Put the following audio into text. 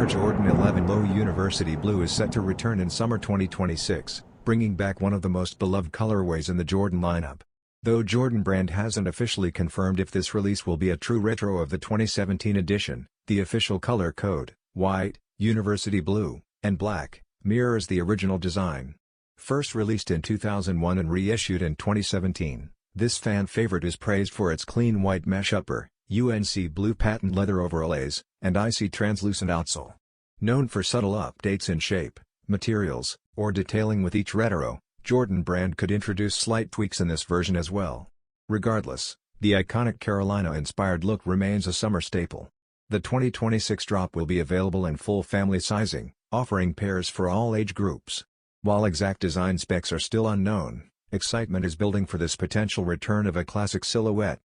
Air Jordan 11 Low University Blue is set to return in summer 2026, bringing back one of the most beloved colorways in the Jordan lineup. Though Jordan Brand hasn't officially confirmed if this release will be a true retro of the 2017 edition, the official color code, white, university blue, and black, mirrors the original design. First released in 2001 and reissued in 2017, this fan favorite is praised for its clean white mesh upper, UNC blue patent leather overlays, and icy translucent outsole. Known for subtle updates in shape, materials, or detailing with each retro, Jordan Brand could introduce slight tweaks in this version as well. Regardless, the iconic Carolina-inspired look remains a summer staple. The 2026 drop will be available in full family sizing, offering pairs for all age groups. While exact design specs are still unknown, excitement is building for this potential return of a classic silhouette.